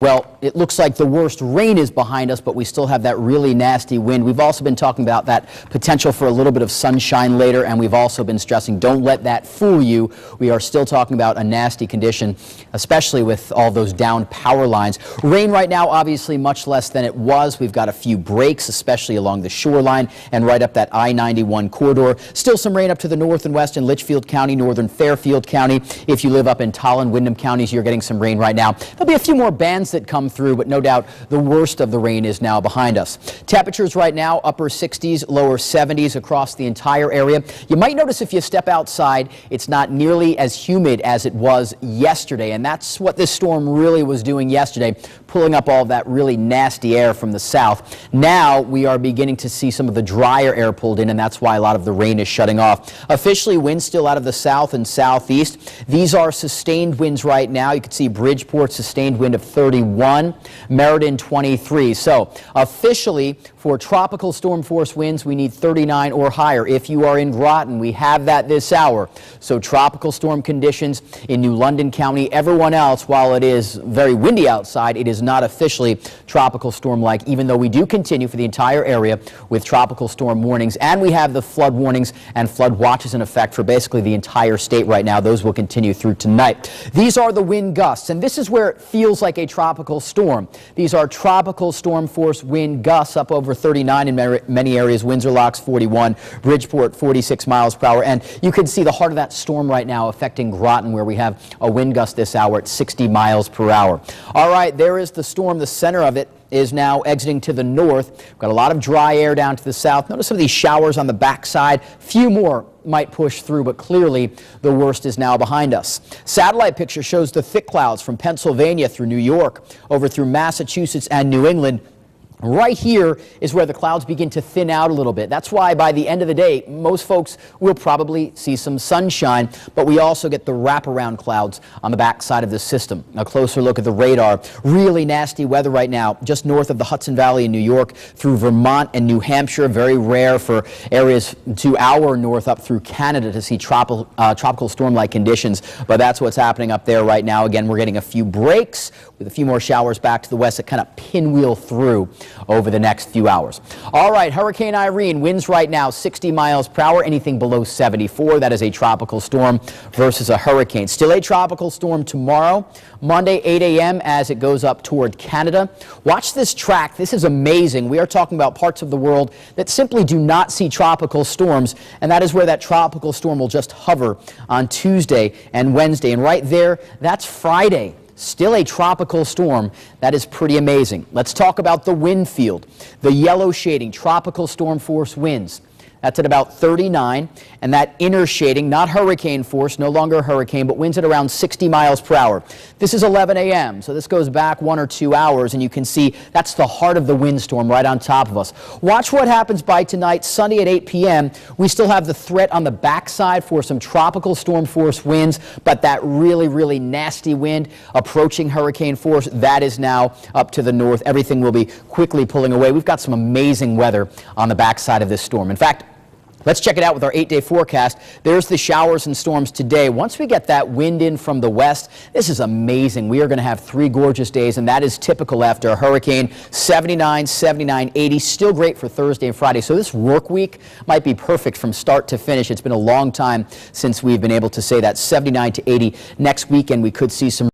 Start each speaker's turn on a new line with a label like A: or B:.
A: Well, it looks like the worst rain is behind us, but we still have that really nasty wind. We've also been talking about that potential for a little bit of sunshine later, and we've also been stressing, don't let that fool you. We are still talking about a nasty condition, especially with all those downed power lines. Rain right now, obviously much less than it was. We've got a few breaks, especially along the shoreline and right up that I-91 corridor. Still some rain up to the north and west in Litchfield County, northern Fairfield County. If you live up in Tolland, Windham counties, you're getting some rain right now. There'll be a few more bands that come through, but no doubt the worst of the rain is now behind us. Temperatures right now, upper 60s, lower 70s across the entire area. You might notice if you step outside, it's not nearly as humid as it was yesterday, and that's what this storm really was doing yesterday, pulling up all that really nasty air from the south. Now we are beginning to see some of the drier air pulled in, and that's why a lot of the rain is shutting off. Officially, winds still out of the south and southeast. These are sustained winds right now. You can see Bridgeport sustained wind of 31, Meriden 23. So officially for tropical storm force winds, we need 39 or higher. If you are in Groton, we have that this hour. So tropical storm conditions in New London County. Everyone else, while it is very windy outside, it is not officially tropical storm-like, even though we do continue for the entire area with tropical storm warnings, and we have the flood warnings and flood watches in effect for basically the entire state right now. Those will continue through tonight. These are the wind gusts, and this is where it feels like a tropical storm. These are tropical storm force wind gusts up over 39 in many areas. Windsor Locks 41, Bridgeport 46 miles per hour, and you can see the heart of that storm right now affecting Groton, where we have a wind gust this hour at 60 miles per hour. All right, there is the storm. The center of it is now exiting to the north. We've got a lot of dry air down to the south. Notice some of these showers on the backside. Few more might push through, but clearly the worst is now behind us. Satellite picture shows the thick clouds from Pennsylvania through New York, over through Massachusetts and New England. Right here is where the clouds begin to thin out a little bit. That's why by the end of the day, most folks will probably see some sunshine, but we also get the wraparound clouds on the back side of the system. A closer look at the radar. Really nasty weather right now, just north of the Hudson Valley in New York, through Vermont and New Hampshire. Very rare for areas to our north up through Canada to see tropical storm-like conditions, but that's what's happening up there right now. Again, we're getting a few breaks with a few more showers back to the west that kind of pinwheel through over the next few hours. All right, Hurricane Irene, winds right now 60 miles per hour, anything below 74. That is a tropical storm versus a hurricane. Still a tropical storm tomorrow, Monday, 8 a.m. as it goes up toward Canada. Watch this track. This is amazing. We are talking about parts of the world that simply do not see tropical storms, and that is where that tropical storm will just hover on Tuesday and Wednesday. And right there, that's Friday. Still a tropical storm. That is pretty amazing. Let's talk about the wind field. The yellow shading, tropical storm force winds. That's at about 39, and that inner shading, not hurricane force, no longer a hurricane, but winds at around 60 miles per hour. This is 11 a.m., so this goes back 1 or 2 hours, and you can see that's the heart of the windstorm right on top of us. Watch what happens by tonight, Sunday at 8 p.m. We still have the threat on the backside for some tropical storm force winds, but that really, really nasty wind approaching hurricane force, that is now up to the north. Everything will be quickly pulling away. We've got some amazing weather on the backside of this storm. In fact, let's check it out with our 8-day forecast. There's the showers and storms today. Once we get that wind in from the west, this is amazing. We are going to have 3 gorgeous days, and that is typical after a hurricane. 79, 79, 80, still great for Thursday and Friday. So this work week might be perfect from start to finish. It's been a long time since we've been able to say that. 79 to 80 next weekend. We could see some